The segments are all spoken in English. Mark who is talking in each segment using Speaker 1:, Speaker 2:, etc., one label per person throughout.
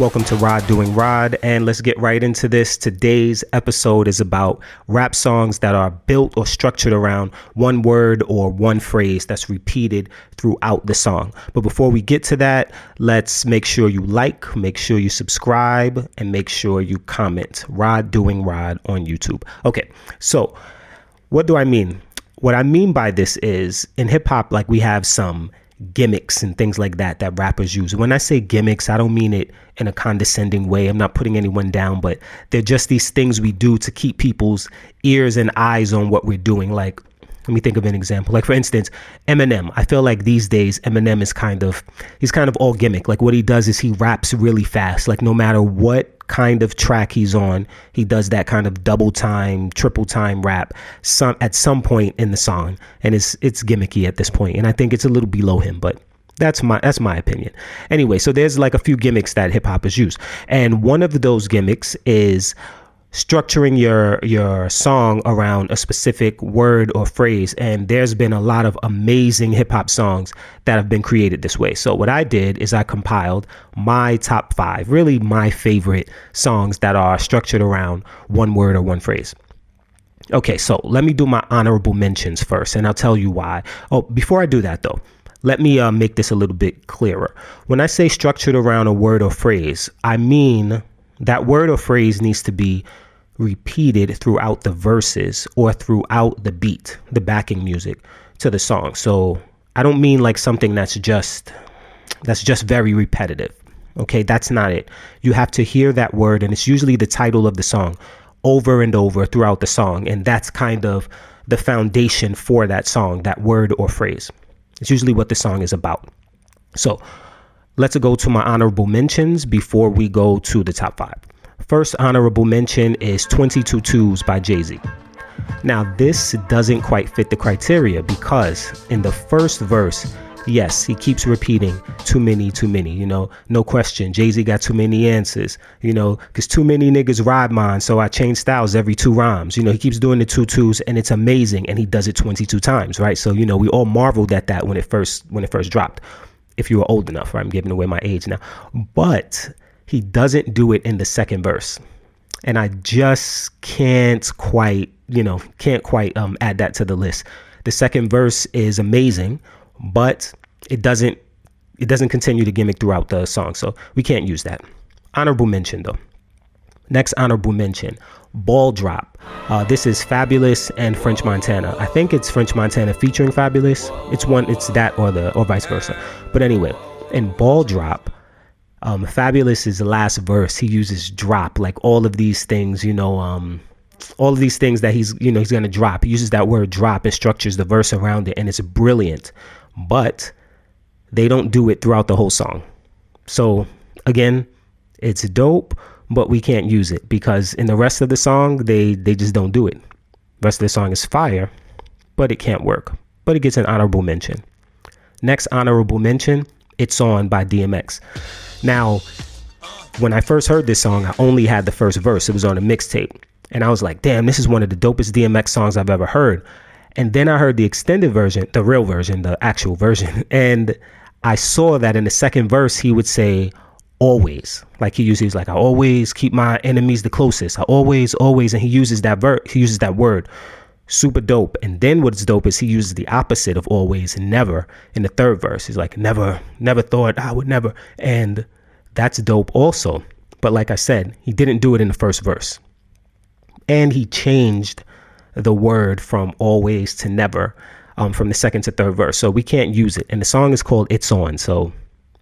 Speaker 1: Welcome to Rod Doing Rod, and let's get right into this. Today's episode is about rap songs that are built or structured around one word or one phrase that's repeated throughout the song. But before we get to that, let's make sure you like, make sure you subscribe, and make sure you comment. Rod Doing Rod on YouTube. Okay, so what do I mean? What I mean by this is in hip hop, like we have some gimmicks and things like that rappers use. When I say gimmicks, I don't mean it in a condescending way. I'm not putting anyone down, but they're just these things we do to keep people's ears and eyes on what we're doing. Like, let me think of an example. Like, for instance, Eminem. I feel like these days Eminem is he's kind of all gimmick. Like, what he does is he raps really fast. Like, no matter what kind of track he's on, he does that kind of double time, triple time rap at some point in the song, and it's gimmicky at this point, and I think it's a little below him, but that's my opinion. Anyway, so there's like a few gimmicks that hip hoppers use, and one of those gimmicks is structuring your song around a specific word or phrase. And there's been a lot of amazing hip hop songs that have been created this way. So what I did is I compiled my top 5, really my favorite songs that are structured around one word or one phrase. Okay, so let me do my honorable mentions first, and I'll tell you why. Oh, before I do that though, let me make this a little bit clearer. When I say structured around a word or phrase, I mean that word or phrase needs to be repeated throughout the verses or throughout the beat, the backing music to the song. So I don't mean like something that's just very repetitive. Okay, that's not it. You have to hear that word, and it's usually the title of the song, over and over throughout the song. And that's kind of the foundation for that song, that word or phrase. It's usually what the song is about. So let's go to my honorable mentions before we go to the top 5. First honorable mention is 22 Twos by Jay-Z. Now, this doesn't quite fit the criteria because in the first verse, yes, he keeps repeating too many, no question. Jay-Z got too many answers, because too many niggas ride mine, so I change styles every 2 rhymes. He keeps doing the 2 twos, and it's amazing, and he does it 22 times, right? So, we all marveled at that when it first dropped. If you were old enough, right? I'm giving away my age now. But he doesn't do it in the second verse. And I just can't quite add that to the list. The second verse is amazing, but it doesn't continue to gimmick throughout the song. So we can't use that. Honorable mention though. Next honorable mention, Ball Drop. This is Fabolous and French Montana. I think it's French Montana featuring Fabolous. It's that or vice versa. But anyway, in Ball Drop, Fabulous's last verse, he uses drop, like all of these things, all of these things that he's going to drop. He uses that word drop and structures the verse around it, and it's brilliant. But they don't do it throughout the whole song. So again, it's dope, but we can't use it because in the rest of the song, they just don't do it. The rest of the song is fire, but it can't work. But it gets an honorable mention. Next honorable mention, It's On by DMX. Now, when I first heard this song, I only had the first verse. It was on a mixtape. And I was like, damn, this is one of the dopest DMX songs I've ever heard. And then I heard the extended version, the real version, the actual version. And I saw that in the second verse, he would say, always. Like he uses like, I always keep my enemies the closest. I always. And he uses that word. Super dope. And then what's dope is he uses the opposite of always, never, in the third verse. He's like, never thought I would never. And that's dope also. But like I said, he didn't do it in the first verse. And he changed the word from always to never from the second to third verse. So we can't use it. And the song is called It's On. So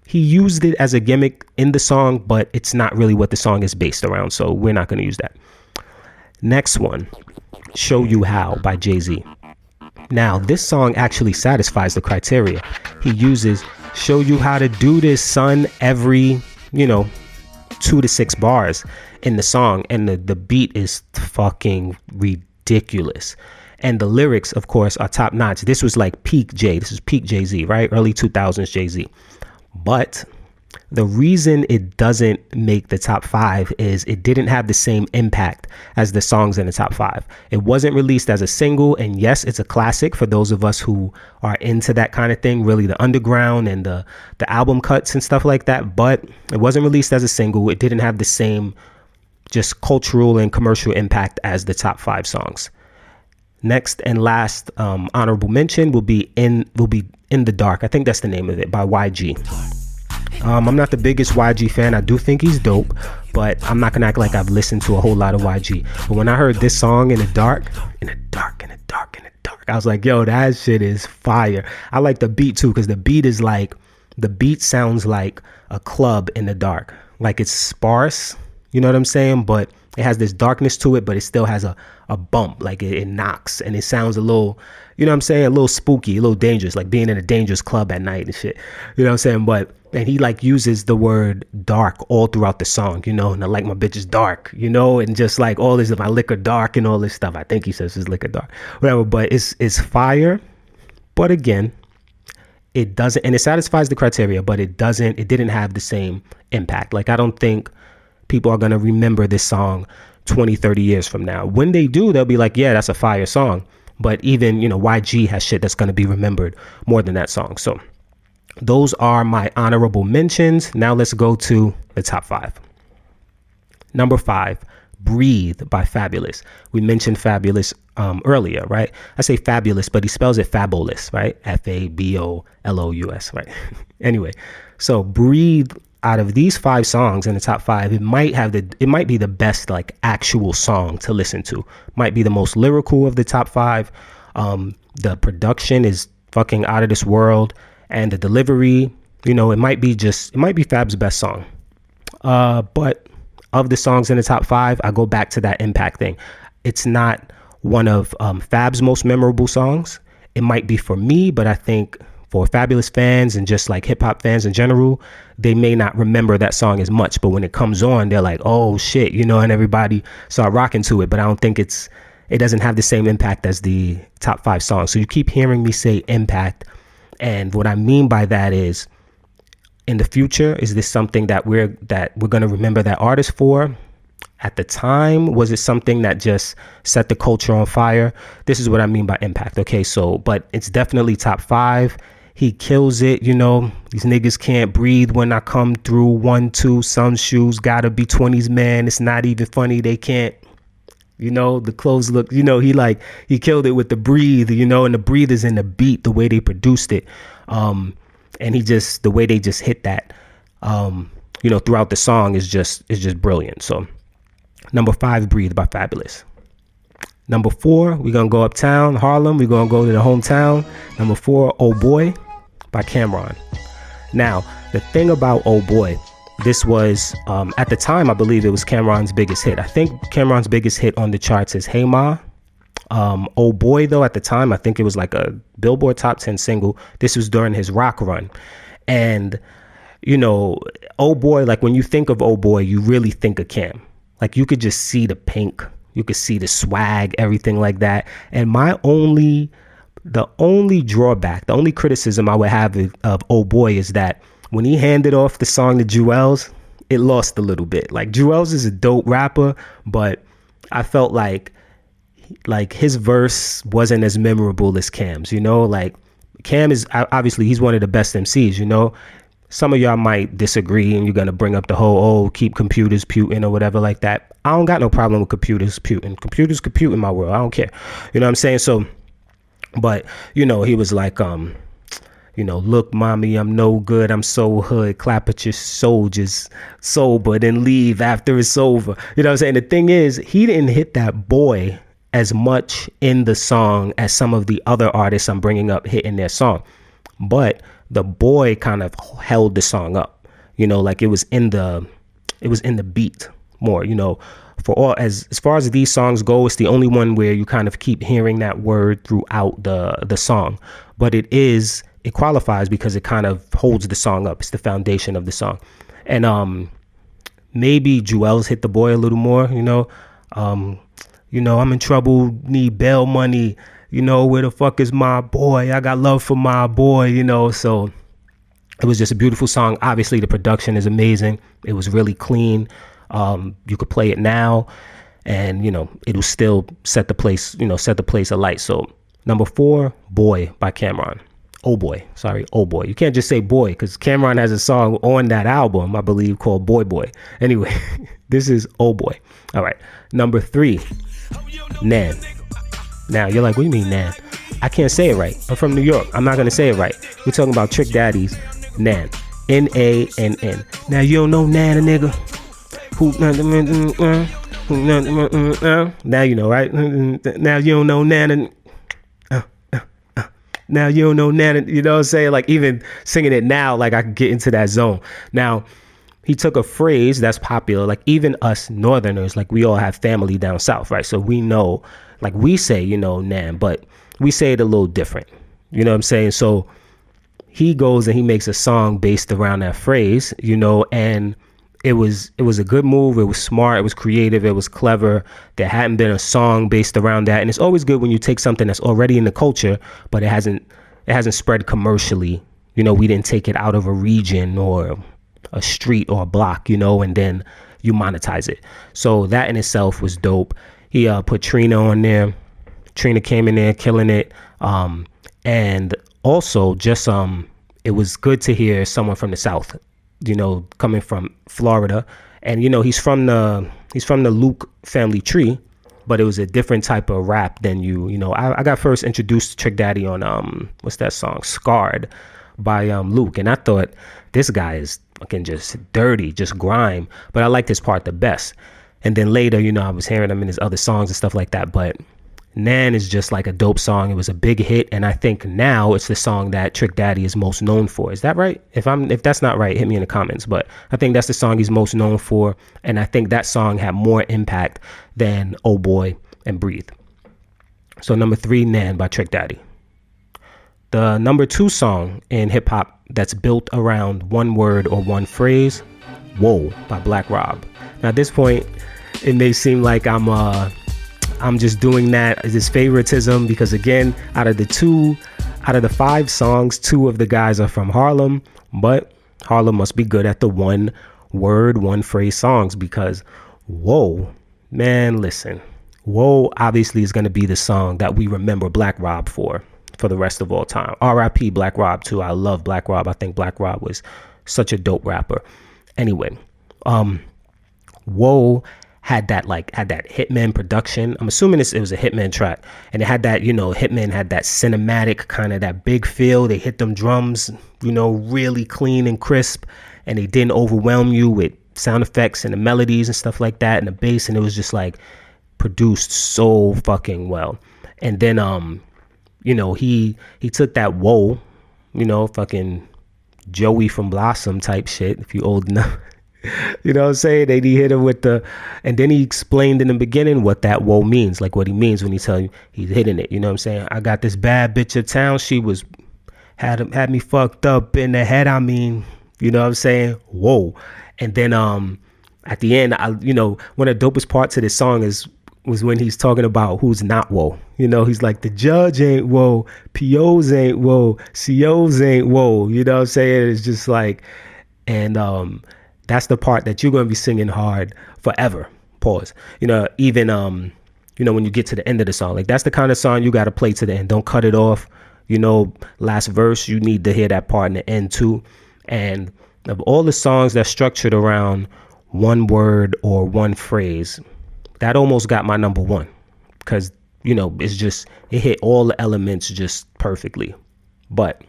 Speaker 1: he used it as a gimmick in the song, but it's not really what the song is based around. So we're not going to use that. Next one, Show You How by Jay-Z. Now, this song actually satisfies the criteria. He uses show you how to do this, son, every, 2 to 6 bars in the song. And the beat is fucking ridiculous. And the lyrics, of course, are top notch. This was like peak Jay. This is peak Jay-Z, right? Early 2000s Jay-Z. But The reason it doesn't make the top 5 is it didn't have the same impact as the songs in the top 5. It wasn't released as a single, and yes, it's a classic for those of us who are into that kind of thing, really the underground and the album cuts and stuff like that, but it wasn't released as a single. It didn't have the same just cultural and commercial impact as the top 5 songs. Next and last honorable mention will be In the Dark. I think that's the name of it, by YG. I'm not the biggest YG fan. I do think he's dope, but I'm not gonna act like I've listened to a whole lot of YG. But when I heard this song, In the Dark, I was like, yo, that shit is fire. I like the beat too, because the beat sounds like a club in the dark. Like it's sparse, you know what I'm saying? But it has this darkness to it, but it still has a bump. Like it knocks, and it sounds a little, you know what I'm saying, a little spooky, a little dangerous, like being in a dangerous club at night and shit. You know what I'm saying? And he like uses the word dark all throughout the song, you know, and I like my bitches dark, you know, and just like all this, my liquor dark and all this stuff. I think he says his liquor dark, whatever, but it's fire. But again, it doesn't, and it satisfies the criteria, but it didn't have the same impact. Like I don't think people are going to remember this song 20, 30 years from now. When they do, they'll be like, yeah, that's a fire song. But even, you know, YG has shit that's going to be remembered more than that song. So those are my honorable mentions. Now let's go to the top 5. Number 5, Breathe by Fabolous. We mentioned Fabolous earlier, right? I say Fabulous, but he spells it Fabolous, right? Fabolous, right? Anyway, so Breathe, out of these 5 songs in the top 5, it might be the best like actual song to listen to. Might be the most lyrical of the top 5. The production is fucking out of this world, and the delivery, you know, it might be Fab's best song. But of the songs in the top 5, I go back to that impact thing. It's not one of Fab's most memorable songs. It might be for me, but I think for Fabolous fans and just like hip hop fans in general, they may not remember that song as much, but when it comes on, they're like, oh shit, you know, and everybody start rocking to it. But I don't think it doesn't have the same impact as the top 5 songs. So you keep hearing me say impact. And what I mean by that is, in the future, is this something that we're going to remember that artist for? At the time, was it something that just set the culture on fire? This is what I mean by impact. Okay, so, but it's definitely top 5. He kills it, you know. These niggas can't breathe when I come through. 1, 2, some shoes gotta be 20s, man. It's not even funny. They can't, you know, the clothes look, you know, he killed it with the breathe, you know, and the breathe is in the beat, the way they produced it. And the way they just hit that, you know, throughout the song is just brilliant. So number 5, Breathe by Fabolous. Number 4, we're going to go uptown, Harlem. We're going to go to the hometown. Number 4, Oh Boy by Cameron. Now, the thing about Oh Boy, this was, at the time, I believe it was Cameron's biggest hit. I think Cameron's biggest hit on the charts is Hey Ma. Oh Boy, though, at the time, I think it was like a Billboard Top 10 single. This was during his rock run. And, you know, Oh Boy, like when you think of Oh Boy, you really think of Cam. Like you could just see the pink, you could see the swag, everything like that. And the only drawback, the only criticism I would have of Oh Boy is that when he handed off the song to Jewels, it lost a little bit. Like Jewels is a dope rapper, but I felt like his verse wasn't as memorable as Cam's, you know. Like Cam is obviously, he's one of the best MCs, you know. Some of y'all might disagree and you're going to bring up the whole, keep computers putin' or whatever like that. I don't got no problem with computers putin'. Computers compute in my world. I don't care. You know what I'm saying? So, but, you know, he was like, you know, look, mommy, I'm no good. I'm so hood. Clap at your soldiers sober, then leave after it's over. You know what I'm saying? The thing is, he didn't hit that boy as much in the song as some of the other artists I'm bringing up hit in their song. But the boy kind of held the song up, you know, like it was in the beat more, you know. For all as far as these songs go, it's the only one where you kind of keep hearing that word throughout the song. But it qualifies because it kind of holds the song up. It's the foundation of the song. And maybe Jewels hit the boy a little more, you know. You know, I'm in trouble, need bail money. You know, where the fuck is my boy? I got love for my boy, you know. So It was just a beautiful song. Obviously, the production is amazing. It was really clean. You could play it now, and it'll still set the place alight. So number 4, Boy by Cameron. Oh boy, sorry, oh boy. You can't just say boy, because Cameron has a song on that album, I believe, called Boy Boy. Anyway, this is Oh Boy. All right, number 3, Nan. Now you're like, what do you mean Nan? I can't say it right. I'm from New York. I'm not gonna say it right. We're talking about Trick Daddy's Nan. Nann. Now you don't know Nan, a nigga. Now you know, right? Now you don't know Nan. Now you don't know Nan. You know what I'm saying? Like, even singing it now, like, I can get into that zone. Now, he took a phrase that's popular, like even us Northerners, like we all have family down south, right? So we know, like we say, Nan, but we say it a little different. You know what I'm saying? So he goes and he makes a song based around that phrase, and it was a good move. It was smart. It was creative. It was clever. There hadn't been a song based around that. And it's always good when you take something that's already in the culture, but it hasn't spread commercially. We didn't take it out of a region or a street or a block, and then you monetize it. So that in itself was dope. He put Trina on there. Trina came in there killing it. And also just it was good to hear someone from the South, coming from Florida. And he's from the Luke family tree, but it was a different type of rap than I got first introduced to Trick Daddy on what's that song, Scarred by Luke, and I thought this guy is fucking just dirty, just grime, but I liked his part the best. And then later, I was hearing him in his other songs and stuff like that, but Nan is just like a dope song. It was a big hit, and I think now it's the song that Trick Daddy is most known for. Is that right? If that's not right, hit me in the comments. But I think that's the song he's most known for, and I think that song had more impact than Oh Boy and Breathe. So number 3, Nan by Trick Daddy. The number 2 song in hip hop that's built around one word or one phrase, Whoa by Black Rob. Now at this point, it may seem like I'm just doing that as his favoritism, because again, out of the 5 songs, 2 of the guys are from Harlem, but Harlem must be good at the one word, one phrase songs, because Whoa, man, listen, Whoa obviously is going to be the song that we remember Black Rob for the rest of all time. R.I.P. Black Rob too. I love Black Rob. I think Black Rob was such a dope rapper. Anyway, Whoa had that Hitman production. I'm assuming it was a Hitman track, and it had that, Hitman had that cinematic kind of that big feel. They hit them drums, really clean and crisp, and they didn't overwhelm you with sound effects and the melodies and stuff like that and the bass, and it was just like produced so fucking well. And then he took that Whoa, fucking Joey from Blossom type shit, if you old enough. You know what I'm saying? They hit him with and then he explained in the beginning what that Whoa means, like what he means when he tell you he's hitting it. You know what I'm saying? I got this bad bitch of town. She had me fucked up in the head. I mean, you know what I'm saying? Whoa. And then at the end, one of the dopest parts of this song was when he's talking about who's not Whoa. He's like, the judge ain't Whoa, POs ain't Whoa, COs ain't Whoa. You know what I'm saying? It's just like, and that's the part that you're going to be singing hard forever. Pause. Even when you get to the end of the song, like that's the kind of song you got to play to the end. Don't cut it off. Last verse, you need to hear that part in the end too. And of all the songs that's structured around one word or one phrase, that almost got my number 1, because it hit all the elements just perfectly. But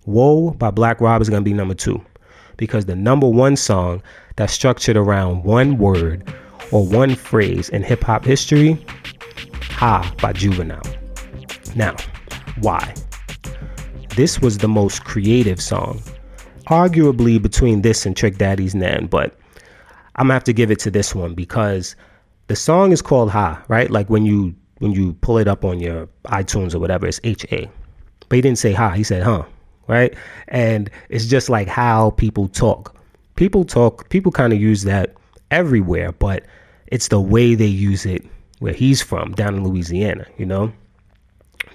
Speaker 1: Whoa by Black Rob is going to be number 2, because the number 1 song that's structured around one word or one phrase in hip hop history, Ha by Juvenile. Now, why? This was the most creative song, arguably between this and Trick Daddy's Nan, but I'm gonna have to give it to this one, because the song is called Ha, right? Like when you pull it up on your iTunes or whatever, it's H-A. But he didn't say ha, he said huh, right? And it's just like how people talk. People kind of use that everywhere, but it's the way they use it where he's from, down in Louisiana,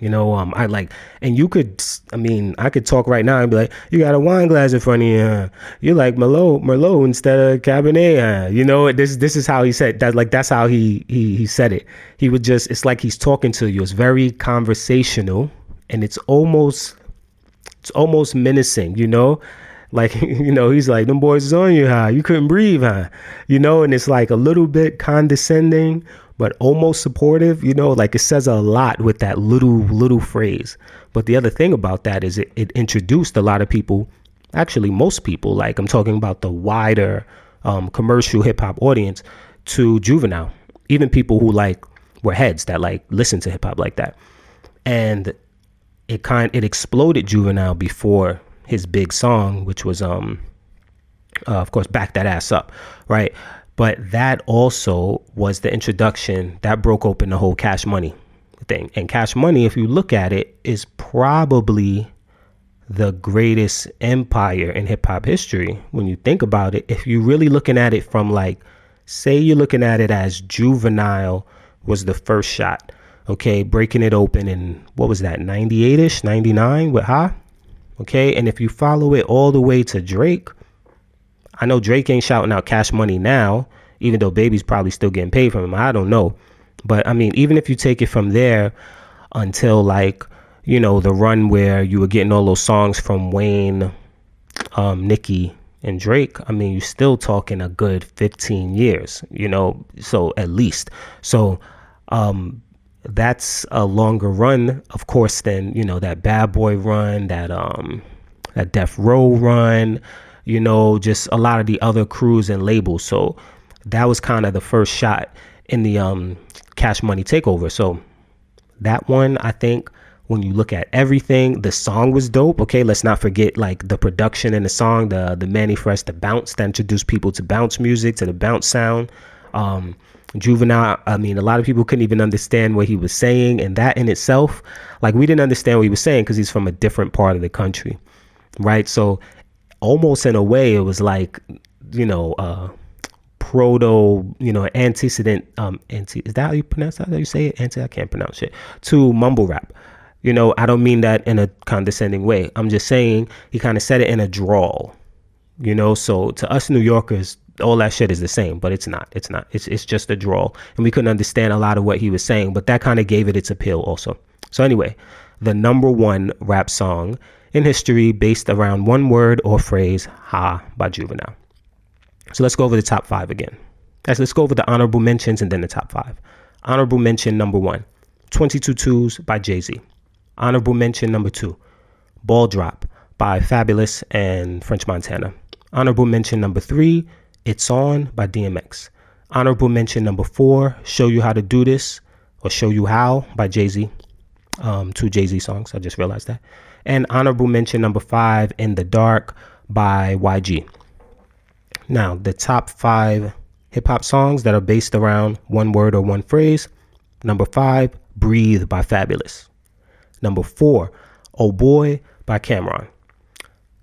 Speaker 1: I like, and you could, I mean, I could talk right now and be like, you got a wine glass in front of you, you like Merlot instead of Cabernet, this is how he said that. Like, that's how he said it. He would just, it's like he's talking to you. It's very conversational, and it's almost menacing, like, he's like, them boys is on you, huh? You couldn't breathe, huh? And it's like a little bit condescending, but almost supportive, like it says a lot with that little phrase. But the other thing about that is it introduced a lot of people, actually most people, like I'm talking about the wider commercial hip hop audience, to Juvenile, even people who like were heads that like listen to hip hop like that. And it exploded Juvenile before his big song, which was of course, Back That Ass Up, right? But that also was the introduction that broke open the whole Cash Money thing. And Cash Money, if you look at it, is probably the greatest empire in hip hop history when you think about it. If you're really looking at it from, like, say you're looking at it as Juvenile was the first shot, okay, breaking it open in, what was that, 98ish, 99 with Ha? Okay, and if you follow it all the way to Drake, I know Drake ain't shouting out Cash Money now, even though Baby's probably still getting paid from him. I don't know. But I mean, even if you take it from there until, like, the run where you were getting all those songs from Wayne, Nicki, and Drake, I mean, you're still talking a good 15 years, so at least. So that's a longer run, of course, than, that Bad Boy run, that Death Row run, just a lot of the other crews and labels. So that was kind of the first shot in the Cash Money takeover. So that one, I think, when you look at everything, the song was dope. Okay, let's not forget, like, the production in the song, the Manny Fresh, the bounce that introduced people to bounce music, to the bounce sound. Juvenile, I mean, a lot of people couldn't even understand what he was saying, and that in itself, like, we didn't understand what he was saying because he's from a different part of the country, right? So almost in a way, it was like, proto, antecedent, is that how you pronounce that? How you say it? I can't pronounce it. To mumble rap. I don't mean that in a condescending way. I'm just saying he kind of said it in a drawl, so to us New Yorkers, all that shit is the same, but it's not. It's just a drawl, and we couldn't understand a lot of what he was saying, but that kind of gave it its appeal also. So anyway, the number one rap song in history based around one word or phrase, Ha by Juvenile. So let's go over the top five again. Let's go over the honorable mentions and then the top five. Honorable mention number one, 22 Twos by Jay-Z. Honorable mention number two, Ball Drop by Fabolous and French Montana. Honorable mention number three, It's On by DMX. Honorable mention number four, Show You How to Do This, or Show You How by Jay-Z. Two Jay-Z songs, I just realized that. And honorable mention number five, In the Dark by YG. Now, the top five hip-hop songs that are based around one word or one phrase. Number five, Breathe by Fabolous. Number four, Oh Boy by Cameron.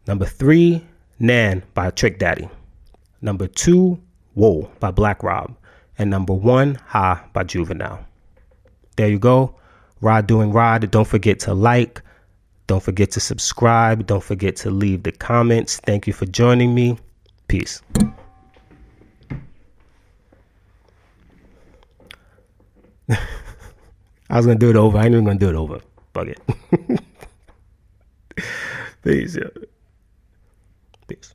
Speaker 1: Number three, Nan by Trick Daddy. Number two, Whoa by Black Rob. And number one, Ha by Juvenile. There you go. Rod doing Rod. Don't forget to like. Don't forget to subscribe. Don't forget to leave the comments. Thank you for joining me. Peace. I was going to do it over. I ain't even going to do it over. Fuck it. Peace. Yeah. Peace.